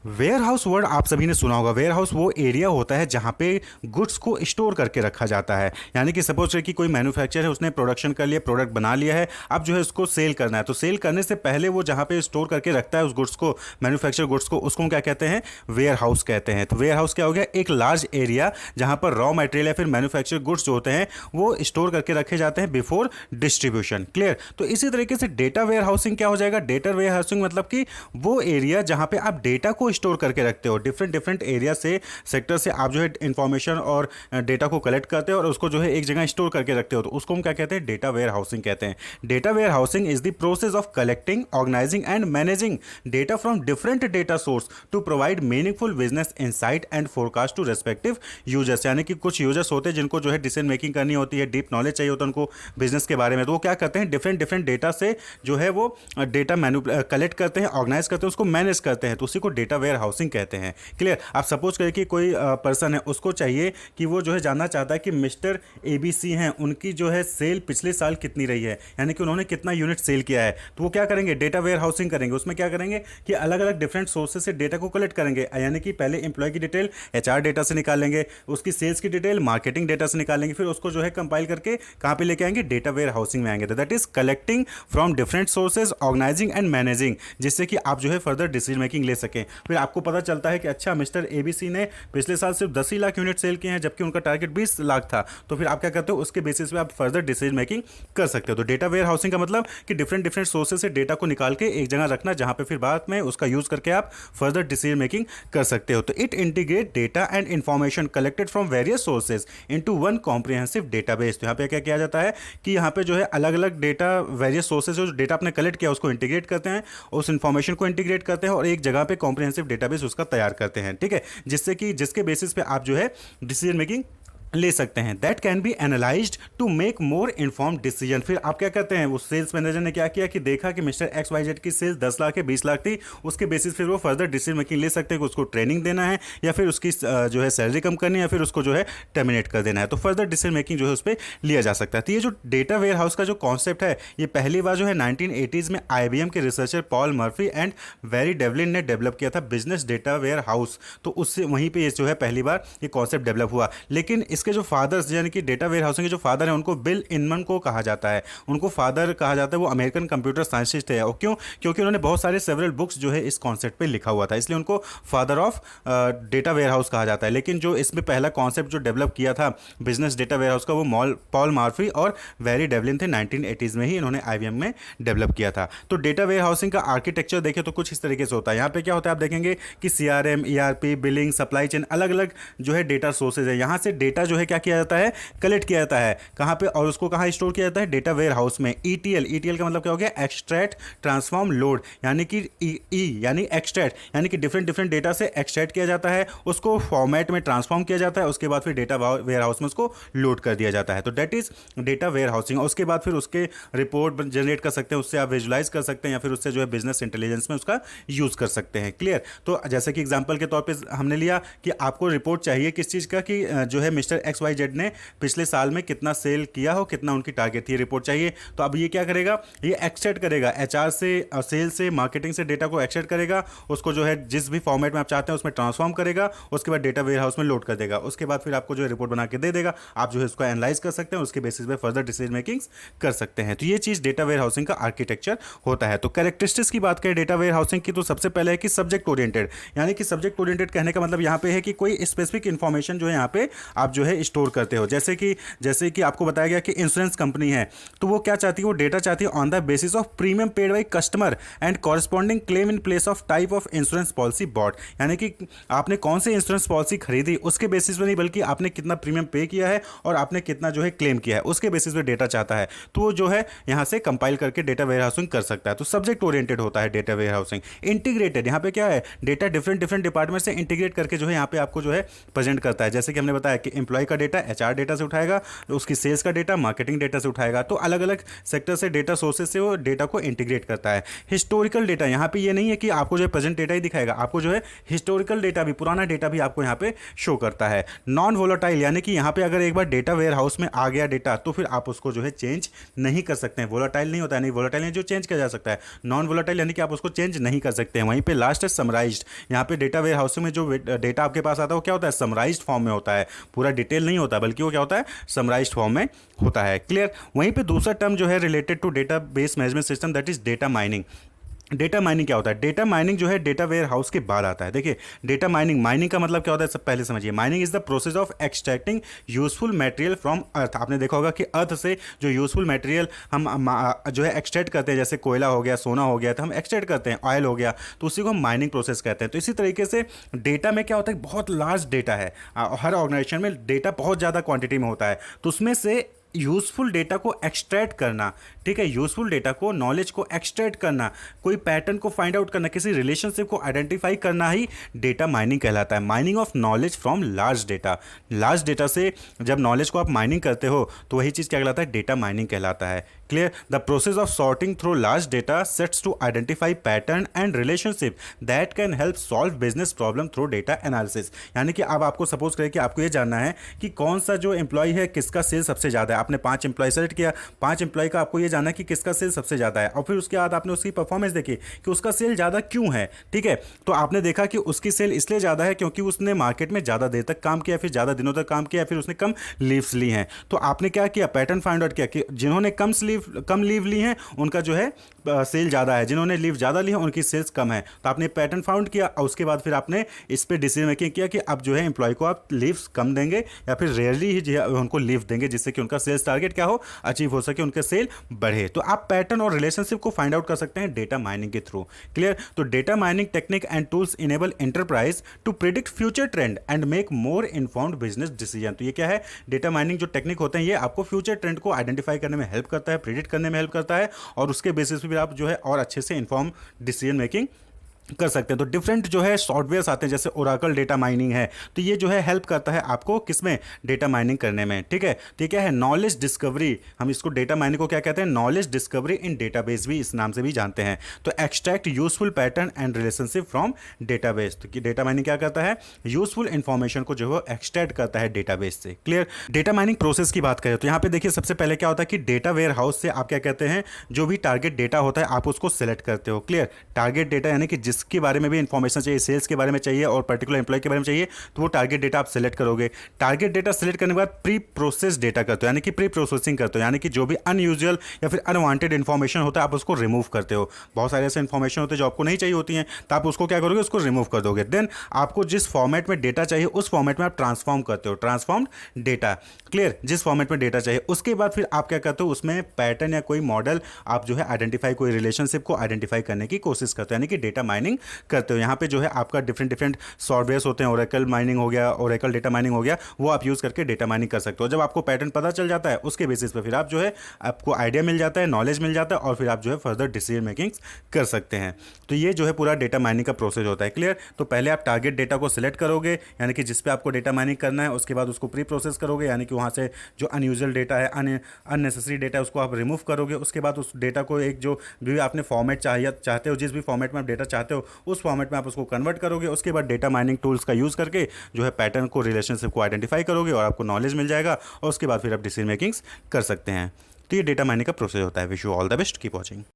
Ware house word आप सभी ने सुना होगा। वेयर हाउस वो एरिया होता है जहाँ पे गुड्स को स्टोर करके रखा जाता है। यानी कि सपोज कि कोई मैन्युफैक्चर है, उसने प्रोडक्शन कर लिया, प्रोडक्ट बना लिया है, अब जो है उसको सेल करना है, तो सेल करने से पहले वो जहाँ पे स्टोर करके रखता है उस गुड्स को, मैन्युफैक्चर गुड्स को, उसको हम क्या कहते हैं? वेयर हाउस कहते हैं। तो वेयर हाउस क्या हो गया? एक लार्ज एरिया जहाँ पर रॉ मटेरियल या फिर मैन्युफैक्चर गुड्स जो होते हैं वो स्टोर करके रखे जाते हैं बिफोर डिस्ट्रीब्यूशन। क्लियर? तो इसी तरीके से डेटा वेयर हाउसिंग क्या हो जाएगा? डेटा वेयर हाउसिंग मतलब कि वो एरिया जहाँ पे आप डेटा को स्टोर करके रखते हो, डिफरेंट डिफरेंट एरिया से, सेक्टर से आप जो है इंफॉर्मेशन और डेटा को कलेक्ट करते हो और उसको जो है एक जगह स्टोर करके रखते हो, तो उसको हम क्या कहते हैं? डेटा वेयर हाउसिंग कहते हैं। Data warehousing is the process of collecting, organising and managing data from different data source to provide meaningful business insight and forecast to respective users. यानी कि कुछ यूजर्स होते हैं जिनको जो है डिसीजन मेकिंग करनी होती है, डीप नॉलेज चाहिए होता है उनको बिजनेस के बारे में, तो वो क्या करते हैं? डिफरेंट डिफरेंट डेटा से जो है वो डेटा कलेक्ट करते हैं, ऑर्गेनाइज करते हैं, उसको मैनेज करते हैं, तो उसी को डेटा वेयर हाउसिंग कहते हैं। क्लियर? आप सपोज करें कि कोई पर्सन है, उसको चाहिए कि वो जो है जानना चाहता है कि मिस्टर एबीसी हैं, उनकी जो है सेल पिछले साल कितनी रही है, यानी कि उन्होंने कितना यूनिट सेल किया है। तो वो क्या करेंगे? डेटा वेयर हाउसिंग करेंगे। उसमें क्या करेंगे कि अलग अलग डिफरेंट सोर्सेज से डेटा को कलेक्ट करेंगे, यानी कि पहले एम्प्लॉय की डिटेल एचआर डेटा से निकालेंगे, उसकी सेल्स की डिटेल मार्केटिंग डेटा से निकालेंगे, फिर उसको जो है कंपाइल करके कहाँ पे लेके आएंगे? डेटा वेयर हाउसिंग में आएंगे। तो that is collecting from different sources, organising and managing, जिससे कि आप जो है फर्दर डिसीजन मेकिंग ले सकें। फिर आपको पता चलता है कि अच्छा मिस्टर एबीसी ने पिछले साल सिर्फ 10 ही लाख यूनिट सेल किए हैं जबकि उनका टारगेट 20 लाख था, तो फिर आप क्या करते हो? उसके बेसिस पे आप फर्दर डिसीजन मेकिंग कर सकते हो। तो डेटा वेयर हाउसिंग का मतलब कि डिफरेंट डिफरेंट सोर्सेज से डेटा को निकाल के एक जगह रखना, जहां पे फिर बाद में उसका यूज करके आप फर्दर डिसीजन मेकिंग कर सकते हो। तो it integrate data and information collected from various sources into one comprehensive database. तो यहाँ पे क्या किया जाता है कि यहाँ पे जो है अलग अलग डेटा, वेरियस सोर्सेज जो डेटा आपने कलेक्ट किया उसको इंटीग्रेट करते हैं, उस इंफॉर्मेशन को इंटीग्रेट करते हैं और एक जगह पे कॉम्प्रिहेंसिव डेटाबेस उसका तैयार करते हैं। ठीक है? जिससे कि जिसके बेसिस पे आप जो है डिसीजन मेकिंग ले सकते हैं। That can be analysed to make more inform decision. फिर आप क्या करते हैं? वो सेल्स मैनेजर ने क्या किया कि देखा कि मिस्टर एक्स वाई जेड की सेल्स 10 लाख है, 20 लाख थी, उसके बेसिस फिर वो फर्दर डिसीजन मेकिंग ले सकते हैं कि उसको ट्रेनिंग देना है या फिर उसकी जो है सैलरी कम करनी है या फिर उसको जो है टर्मिनेट कर देना है। तो फर्दर डिसीजन मेकिंग जो है उस पर लिया जा सकता है। तो ये जो डेटा वेयर हाउस का जो कॉन्सेप्ट है, ये पहली बार जो है 1980s में IBM के researcher Paul Murphy and very Devlin ने डेवलप किया था, बिजनेस डेटा वेयर हाउस। तो उससे वहीं पे ये जो है पहली बार ये कॉन्सेप्ट डेवलप हुआ। लेकिन इसके जो फादर्स यानी कि डेटा वेयर हाउसिंग के जो फादर हैं उनको बिल इनमन को कहा जाता है, उनको फादर कहा जाता है। वो अमेरिकन कंप्यूटर साइंटिस्ट थे। और क्यों? क्योंकि उन्होंने बहुत सारे सेवरल बुक्स जो है इस कॉन्सेप्ट पे लिखा हुआ था, इसलिए उनको father of data warehouse कहा जाता है। लेकिन जो इसमें पहला कॉन्सेप्ट जो डेवलप किया था बिजनेस डेटा वेयर हाउस का, वो पॉल मार्फी और वेरी डेवलिन थे। 1980s में ही इन्होंने IBM में डेवलप किया था। तो डेटा वेयर हाउसिंग का आर्किटेक्चर देखें तो कुछ इस तरीके से होता है। यहाँ पे क्या होता है आप देखेंगे कि CRM, ERP, billing, supply chain, अलग अलग जो है डेटा सोर्सेज है। यहाँ से डेटा जो है क्या किया जाता है? कलेक्ट किया जाता है। कहाँ पे? और उसको कहाँ स्टोर किया जाता है? डेटा वेयर हाउस में। ETL का मतलब क्या हो गया? एक्सट्रैक्ट, ट्रांसफॉर्म, लोड, यानी कि यानी एक्सट्रैक्ट, यानी कि डिफरेंट डिफरेंट डेटा से एक्सट्रैक्ट किया जाता है, उसको फॉर्मेट में ट्रांसफॉर्म किया जाता है, उसके बाद फिर डेटा वेयर हाउस में उसको लोड कर दिया जाता है। तो that is data warehousing. और उसके बाद फिर उसके रिपोर्ट जनरेट कर सकते हैं, उससे आप विजुलाइज कर सकते हैं या फिर उससे जो है बिजनेस इंटेलिजेंस में उसका यूज कर सकते हैं। क्लियर? तो जैसे कि एग्जांपल के तौर पे हमने लिया कि आपको रिपोर्ट चाहिए किस चीज़ का, कि जो है मिस्टर XYZ ने पिछले साल में कितना सेल किया हो, कितना उनकी टारगेट थी, रिपोर्ट चाहिए। तो अब ये क्या करेगा? ये एक्सट्रैक्ट करेगा HR से, सेल से, मार्केटिंग से डेटा को एक्सट्रैक्ट करेगा, उसको जो है जिस भी फॉर्मेट में आप चाहते हैं उसमें ट्रांसफॉर्म करेगा, उसके बाद डेटा वेयर हाउस में लोड कर देगा, उसके बाद फिर आपको जो है रिपोर्ट बना के दे देगा। आप जो है उसको एनालाइज कर सकते हैं, उसके बेसिस पे फर्दर डिसीजन मेकिंग कर सकते हैं। तो ये चीज़ डेटा वेयर हाउसिंग का आर्किटेक्चर होता है। तो कैरेक्टरिस्टिक्स की बात करें डेटा वेयर हाउसिंग की, तो सबसे पहले है कि सब्जेक्ट ओरिएंटेड, यानी कि सब्जेक्ट ओरिएंटेड कहने का मतलब यहाँ पे है कि कोई स्पेसिफिक इन्फॉर्मेशन जो है यहाँ पे आप जो है स्टोर करते हो। जैसे कि आपको बताया गया कि इंश्योरेंस कंपनी है, तो वो क्या चाहती है? वो डेटा चाहती है on the basis of premium paid by customer and corresponding claim in place of type of insurance policy bought, यानी कि आपने कौन सी इंश्योरेंस पॉलिसी खरीदी उसके बेसिस पे नहीं, बल्कि आपने कितना प्रीमियम पे किया है और आपने कितना जो है क्लेम किया है, उसके बेसिस पे डेटा चाहता है। तो वो जो है यहाँ से कंपाइल करके डेटा वेयर हाउसिंग कर सकता है। तो सब्जेक्ट ओरिएंटेड होता है डेटा वेयर हाउसिंग। इंटीग्रेटेड, यहाँ पे क्या है? डेटा डिफरेंट डिफरेंट डिपार्टमेंट से इंटीग्रेट करके जो है यहाँ पे आपको जो है प्रेजेंट करता है। जैसे कि हमने बताया कि एम्प्लॉय का डेटा एचआर डेटा से उठाएगा, उसकी सेल्स का डेटा मार्केटिंग डेटा से उठाएगा। तो अलग अलग सेक्टर से डेटा सोर्सेज से वो डेटा को इंटीग्रेट करता है। हिस्टोरिकल डेटा यहाँ पे ये नहीं है कि आपको जो है प्रेजेंट डेटा ही दिखाएगा, आपको जो है हिस्टोरिकल डेटा भी, पुराना डेटा भी आपको यहाँ पे शो करता है। नॉन वोलेटाइल यानी कि यहाँ पे अगर एक बार डेटा वेयर हाउस में आ गया डेटा तो फिर आप उसको जो है चेंज नहीं कर सकते हैं। वोलेटाइल नहीं होता है, नहीं वोलेटाइल जो चेंज किया जा सकता है, नॉन वोलेटाइल यानी कि आप उसको चेंज नहीं कर सकते हैं। वहीं पे लास्ट है समराइज्ड। यहाँ पे डेटा वेयर हाउस में जो डेटा आपके पास आता है वो क्या होता है, समराइज्ड फॉर्म में होता है, पूरा डिटेल नहीं होता बल्कि वो क्या होता है, समराइज्ड फॉर्म में होता है। क्लियर। वहीं पे दूसरा टर्म जो है related to database management system, that is data mining. Data mining क्या होता है? डेटा माइनिंग जो है डेटा वेयर हाउस के बाद आता है। देखिए डेटा माइनिंग का मतलब क्या होता है, सब पहले समझिए। Mining is the process of extracting useful material from earth. आपने देखा होगा कि अर्थ से जो यूजफुल मटेरियल हम जो है एक्सट्रैक्ट करते हैं, जैसे कोयला हो गया, सोना हो गया, तो हम एक्सट्रैक्ट करते हैं, ऑयल हो गया, तो उसी को हम माइनिंग प्रोसेस कहते हैं। तो इसी तरीके से डेटा में क्या होता है, बहुत लार्ज डेटा है, हर ऑर्गेनाइजेशन में डेटा बहुत ज़्यादा क्वांटिटी में होता है, तो उसमें से यूजफुल डेटा को एक्सट्रैक्ट करना, ठीक है, यूजफुल डेटा को, नॉलेज को एक्सट्रैक्ट करना, कोई पैटर्न को फाइंड आउट करना, किसी रिलेशनशिप को आइडेंटिफाई करना ही डेटा माइनिंग कहलाता है। Mining of knowledge from large data. Large data से जब नॉलेज को आप माइनिंग करते हो तो वही चीज़ क्या कहलाता है, डेटा माइनिंग कहलाता है। Clear. The process of sorting through large data sets to identify pattern and relationship that can help solve business problem through data analysis. यानी कि अब आपको सपोज करें कि आपको ये जानना है कि कौन सा जो एम्प्लॉय है किसका सेल सबसे ज़्यादा है। आपने 5 एम्प्लॉय सेलेक्ट किया, 5 एम्प्लॉय का आपको ये जानना है कि किसका सेल सबसे ज़्यादा है, और फिर उसके बाद आपने उसकी परफॉर्मेंस देखी कि उसका सेल ज़्यादा क्यों है। ठीक है, तो आपने देखा कि उसकी सेल इसलिए ज़्यादा है क्योंकि उसने मार्केट में ज़्यादा देर तक काम किया, फिर ज़्यादा दिनों तक काम किया, फिर उसने कम लीव्स ली हैं। तो आपने क्या किया, पैटर्न फाइंड आउट किया कि जिन्होंने कम लीव ली हैं उनका जो है सेल ज़्यादा है, जिन्होंने लीव ज़्यादा ली है उनकी सेल्स कम है। तो आपने पैटर्न फाउंड किया और उसके बाद फिर आपने इस पर डिसीजन मेकिंग किया कि अब जो है एम्प्लॉय को आप लीव्स कम देंगे या फिर रेयरली ही जो है उनको लीव देंगे, जिससे कि उनका सेल्स टारगेट क्या हो, अचीव हो सके, उनके सेल बढ़े। तो आप पैटर्न और रिलेशनशिप को फाइंड आउट कर सकते हैं डेटा माइनिंग के थ्रू। क्लियर। तो data mining technique and tools enable enterprise to predict future trend and make more informed business decision. तो ये क्या है, डेटा माइनिंग जो टेक्निक होते हैं ये आपको फ्यूचर ट्रेंड को आइडेंटिफाई करने में हेल्प करता है, प्रिडिक्ट करने में हेल्प करता है, और उसके बेसिस पे भी आप जो है और अच्छे से इन्फॉर्म डिसीजन मेकिंग कर सकते हैं। तो डिफरेंट जो है सॉफ्टवेयर्स आते हैं, जैसे ओरेकल डेटा माइनिंग है, तो ये जो है हेल्प करता है आपको किसमें, डेटा माइनिंग करने में। ठीक है, तो क्या है, नॉलेज डिस्कवरी। हम इसको डेटा माइनिंग को क्या कहते हैं, नॉलेज डिस्कवरी इन डेटाबेस भी इस नाम से भी जानते हैं। तो extract useful pattern and relationship from database. तो डेटा माइनिंग क्या करता है, यूजफुल इंफॉर्मेशन को जो है एक्सट्रैक्ट करता है डेटाबेस से। क्लियर। डेटा माइनिंग प्रोसेस की बात करें तो यहाँ पे देखिए सबसे पहले क्या होता है कि डेटा वेयर हाउस से आप क्या कहते हैं, जो भी टारगेट डेटा होता है आप उसको सेलेक्ट करते हो। क्लियर। टारगेट डेटा यानी कि जिसके बारे में भी इंफॉर्मेशन चाहिए, सेल्स के बारे में चाहिए और पर्टिकुलर एम्प्लॉय के बारे में चाहिए, तो वो टारगेट डेटा आप सेलेक्ट करोगे। टारगेट डेटा सेलेक्ट करने के बाद प्री प्रोसेस डेटा करते हो, यानी कि प्री प्रोसेसिंग करते हो, यानी कि जो भी अनयूजुअल या फिर अनवांटेड इन्फॉर्मेशन होता है आप उसको रिमूव करते हो। बहुत सारे ऐसे इन्फॉर्मेशन होते हैं जो आपको नहीं चाहिए होती हैं, तो आप उसको क्या करोगे, उसको रिमूव कर दोगे। देन आपको जिस फॉर्मेट में डेटा चाहिए उस फॉर्मेट में आप ट्रांसफॉर्म करते हो, ट्रांसफॉर्म्ड डेटा। क्लियर। जिस फॉर्मेट में डेटा चाहिए उसके बाद फिर आप क्या करते हो, उसमें पैटर्न या कोई मॉडल आप जो है आइडेंटिफाई, कोई रिलेशनशिप को आइडेंटिफाई करने की कोशिश करते हो, यानी कि डेटा माइनिंग करते हो। यहाँ पे जो है आपका डिफरेंट सॉफ्टवेयर्स होते हैं, ओरेकल माइनिंग हो गया, ओरेकल डेटा माइनिंग हो गया, वो आप यूज़ करके डेटा माइनिंग कर सकते हो। जब आपको पैटर्न पता चल जाता है उसके बेसिस पे फिर आप जो है आपको आइडिया मिल जाता है, नॉलेज मिल जाता है, और फिर आप जो है फर्दर डिसीजन मेकिंग कर सकते हैं। तो ये जो है पूरा डेटा माइनिंग का प्रोसेस होता है। क्लियर। तो पहले आप टारगेट डेटा को सिलेक्ट करोगे, यानी कि जिस पे आपको डेटा माइनिंग करना है, उसके बाद उसको प्री प्रोसेस करोगे, यानी कि वहाँ से जो अनयूजुअल डेटा है, अननेसेसरी डेटा है, उसको आप रिमूव करोगे। उसके बाद उस डेटा को एक जो भी आपने फॉर्मेट चाहते हो, जिस भी फॉर्मेट में आप डेटा चाहते हो उस फॉर्मेट में आप उसको कन्वर्ट करोगे। उसके बाद डेटा माइनिंग टूल्स का यूज़ करके जो है पैटर्न को, रिलेशनशिप को आइडेंटिफाई करोगे और आपको नॉलेज मिल जाएगा, और उसके बाद फिर आप डिसीजन मेकिंग्स कर सकते हैं। तो ये डेटा माइनिंग का प्रोसेस होता है। Wish you all the best, keep watching.